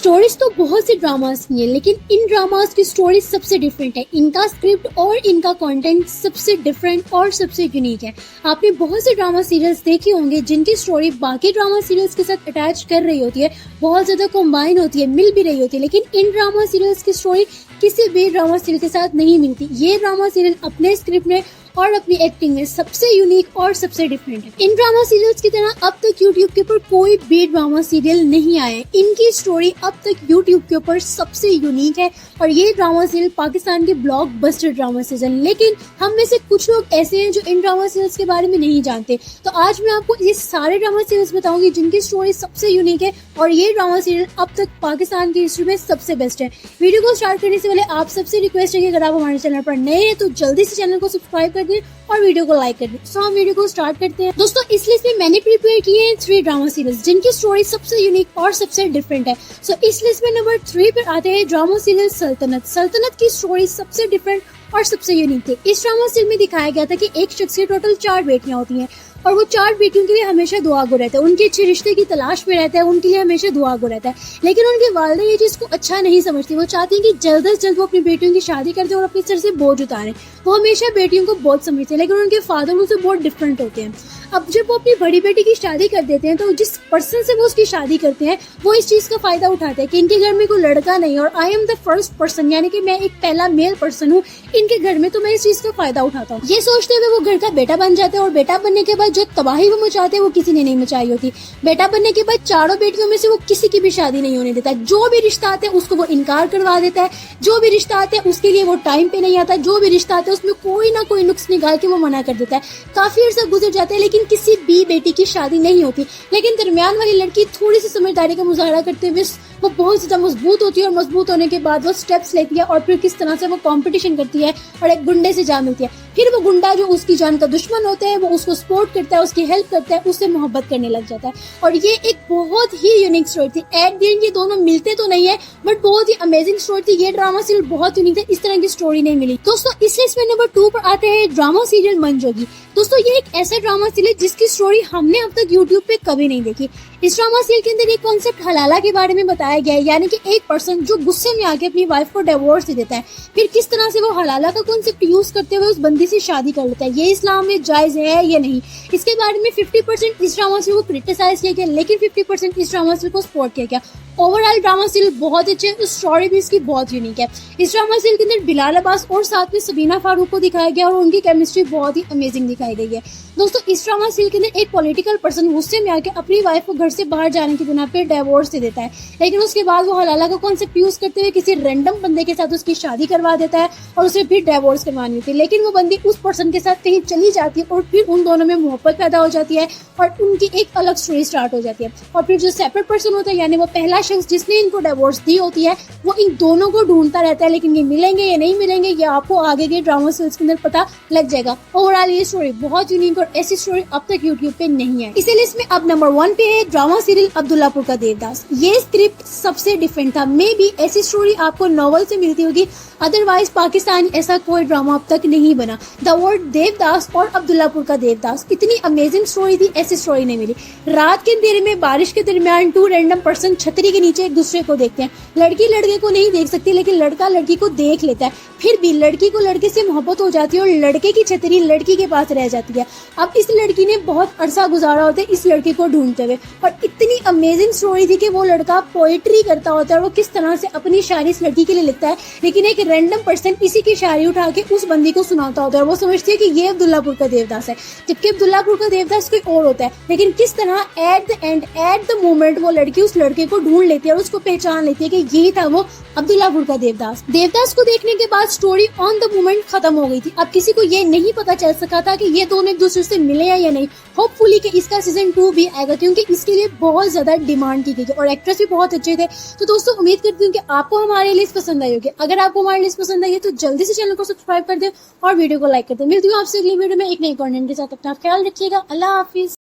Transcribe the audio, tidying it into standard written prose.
Stories तो बहुत सी dramas की हैं, लेकिन इन ड्रामास की स्टोरी सबसे डिफरेंट है। इनका स्क्रिप्ट और इनका कंटेंट सबसे डिफरेंट और सबसे यूनिक है। आपने बहुत से ड्रामा सीरियल्स देखे होंगे जिनकी स्टोरी बाकी ड्रामा सीरियल्स के साथ अटैच कर रही होती है, बहुत ज्यादा कंबाइन होती है, मिल भी रही होती है, लेकिन इन ड्रामा सीरियल्स की स्टोरी किसी भी ड्रामा सीरियल के साथ नहीं मिलती। ये ड्रामा सीरियल अपने स्क्रिप्ट में और अपनी एक्टिंग में सबसे यूनिक और सबसे डिफरेंट है। इन ड्रामा सीरियल्स की तरह अब तक यूट्यूब के ऊपर कोई भी ड्रामा सीरियल नहीं आया। इनकी स्टोरी अब तक यूट्यूब के ऊपर सबसे यूनिक है और ये ड्रामा सीरियल पाकिस्तान के ब्लॉकबस्टर ड्रामा सीरियल। लेकिन हम में से कुछ लोग ऐसे हैं जो इन ड्रामा सीरियल्स के बारे में नहीं जानते। तो आज मैं आपको ये सारे ड्रामा सीरियल्स बताऊंगी जिनकी स्टोरी सबसे यूनिक है और ये ड्रामा सीरियल अब तक पाकिस्तान की हिस्ट्री में सबसे बेस्ट है। वीडियो को स्टार्ट करने से पहले आप सबसे रिक्वेस्ट है कि अगर आप हमारे चैनल पर नए हैं तो जल्दी से चैनल को सब्सक्राइब कर दें और वीडियो को लाइक कर दें। सो हम वीडियो को स्टार्ट करते हैं। दोस्तों, इस लिस्ट में मैंने प्रिपेयर किए हैं 3 ड्रामा सीरियल्स जिनकी स्टोरी सबसे यूनिक और सबसे डिफरेंट है। सो इस लिस्ट में नंबर 3 पर आते हैं ड्रामा सीरियल सल्तनत। सल्तनत की स्टोरी सबसे डिफरेंट और सबसे यूनिक थी। इस ड्रामा सीरियल में दिखाया गया था कि एक शख्स की टोटल 4 बेटियां होती हैं और वो 4 बेटियों के लिए हमेशा दुआ गो रहता है, उनके अच्छे रिश्ते की तलाश में रहता है, उनके लिए हमेशा दुआ गो रहता है। लेकिन उनके वालिदा ये चीज को अच्छा नहीं समझती। वो चाहती हैं कि जल्द से जल्द वो अपनी बेटियों की शादी कर दें और अपने सर से बोझ उतारें। वो हमेशा बेटियों को बहुत समझते हैं, लेकिन उनके फादर उनसे बहुत डिफरेंट होते हैं। अब जब वो अपनी बड़ी बेटी की शादी कर देते हैं तो जिस पर्सन से वो उसकी शादी करते हैं वो इस चीज का फायदा उठाते हैं कि इनके घर में कोई लड़का नहीं और I am the first person, यानी कि मैं एक पहला मेल पर्सन हूँ इनके घर में, तो मैं इस चीज का फायदा उठाता हूँ। ये सोचते हुए वो घर का बेटा बन जाते हैं और बेटा बनने के बाद जो तबाही वो मचाते हैं वो किसी ने नहीं मचाई होती। बेटा बनने के बाद 4 बेटियों में से वो किसी की भी शादी नहीं होने देता। जो भी रिश्ता आता है उसको वो इनकार करवा देता है। जो भी रिश्ता आता है उसके लिए वो टाइम पे नहीं आता। जो भी रिश्ता आता है उसमें कोई ना कोई नुक्स निकाल के वो मना कर देता है। काफी अर्सा गुजर जाता है लेकिन किसी भी बेटी की शादी नहीं होती। लेकिन दरमियान वाली लड़की थोड़ी सी समझदारी का मुजाहरा करते हुए वो बहुत ज्यादा मजबूत होती है और मजबूत होने के बाद वो स्टेप्स लेती है और फिर किस तरह से वो कंपटीशन करती है और एक गुंडे से जा मिलती है। फिर वो गुंडा जो उसकी जान का दुश्मन होता है वो उसको सपोर्ट करता है, उसकी हेल्प करता है, उससे मोहब्बत करने लग जाता है। और ये एक बहुत ही यूनिक स्टोरी थी। एट द एंड ये दोनों मिलते तो नहीं है बट बहुत ही अमेजिंग स्टोरी थी। ये ड्रामा सीरियल बहुत यूनिक था, इस तरह की स्टोरी नहीं मिली। दोस्तों, इस लिस्ट में नंबर 2 पर आते हैं ड्रामा सीरियल मनजोगी। दोस्तों, ये एक ऐसा ड्रामा सीरियल जिसकी स्टोरी हमने अब तक यूट्यूब पे कभी नहीं देखी। इस ड्रामा सीरियल के अंदर एक कॉन्सेप्ट हलाला के बारे में बताया गया है, यानी कि एक पर्सन जो गुस्से में आके अपनी वाइफ को डिवोर्स दे देता है, फिर किस तरह से वो हलाला का कॉन्सेप्ट यूज करते हुए उस बंदी से शादी कर लेता है। ये इस्लाम में जायज है या नहीं, इसके बारे में 50% इस ड्रामा सीरियल को क्रिटिसाइज किया गया, लेकिन 50% इस ड्रामा सीरियल को सपोर्ट किया गया। ओवरऑल ड्रामा सीरियल बहुत अच्छे है, स्टोरी भी इसकी बहुत यूनिक है। इस ड्रामा सीरियल के अंदर बिलाल अब्बास और साथ में सबीना फारूक को दिखाया गया और उनकी केमिस्ट्री बहुत ही अमेजिंग दिखाई गई है। दोस्तों, इस ड्रामा सीरियल के अंदर एक पॉलिटिकल पर्सन गुस्से में आके अपनी वाइफ को घर से बाहर जाने की बिना पे डिवोर्स दे देता है, लेकिन उसके बाद वो हलाला का कॉन्सेप्ट यूज करते हुए किसी रैंडम बंदे के साथ उसकी शादी करवा देता है और उसे फिर डिवोर्स करवानी होती है। लेकिन वो बंदी उस पर्सन के साथ कहीं चली जाती है और फिर उन दोनों में मोहब्बत पैदा हो जाती है और उनकी एक अलग स्टोरी स्टार्ट हो जाती है। और फिर जो सेपरेट पर्सन होता है, यानी वो पहला शख्स जिसने इनको डिवोर्स दी होती है, वो इन दोनों को ढूंढता रहता है, लेकिन ये मिलेंगे या नहीं मिलेंगे ये आपको आगे के ड्रामा सीरीज के अंदर पता लग जाएगा। ओवरऑल ये स्टोरी बहुत यूनिक और ऐसी स्टोरी अब तक यूट्यूब पे नहीं है। इसी लिस्ट में अब नंबर 1 पे है ड्रामा सीरियल अब्दुल्लापुर का देवदास। ये स्क्रिप्ट सबसे डिफरेंट था। मे बी ऐसी स्टोरी आपको नॉवल से मिलती होगी, अदरवाइज पाकिस्तान ऐसा कोई ड्रामा अब तक नहीं बना। द वर्ड देवदास और अब्दुल्लापुर का देवदास, इतनी अमेजिंग स्टोरी थी, ऐसी स्टोरी नहीं मिली। रात के अंधेरे में बारिश के दरमियान 2 रैंडम पर्सन छतरी के नीचे एक दूसरे को देखते हैं। लड़की लड़के को नहीं देख सकती लेकिन लड़का लड़की को देख लेता है। फिर भी लड़की को लड़के से मोहब्बत हो जाती है और लड़के की छतरी लड़की के पास रह जाती है। अब इस लड़की ने बहुत अरसा गुजारा होता है इस लड़के को ढूंढते हुए और इतनी अमेजिंग स्टोरी थी कि वो लड़का पोएट्री करता होता है और वो किस तरह से अपनी शायरी इस लड़की के लिए लिखता है, लेकिन एक रैंडम पर्सन इसी की शायरी उठा के उस बंदी को सुनाता होता है और वो समझती है कि ये अब्दुल्लापुर का देवदास है, जबकि अब्दुल्लापुर का देवदास कोई और होता है। लेकिन किस तरह at the end at the moment वो लड़की उस लड़के को ढूंढ लेती है और उसको पहचान लेती है कि यही था वो अब्दुल्लापुर का देवदास। देवदास को देखने के बाद स्टोरी ऑन द मोमेंट खत्म हो गई थी। अब किसी को ये नहीं पता चल सका था कि ये दोनों एक दूसरे से मिले या नहीं। होपफुली कि इसका सीजन 2 भी आएगा क्योंकि इसके लिए बहुत ज्यादा डिमांड की गई है और एक्ट्रेस भी बहुत अच्छे थे। तो दोस्तों, उम्मीद करती हूँ कि आपको हमारी लिस्ट पसंद आई होगी। अगर आपको हमारी लिस्ट पसंद आई है तो जल्दी से चैनल को सब्सक्राइब कर दे और वीडियो को लाइक कर दे। मिलती हूँ आपसे अगली वीडियो में एक नई कंटेंट के साथ। अपना ख्याल रखिएगा। अल्लाह हाफिज।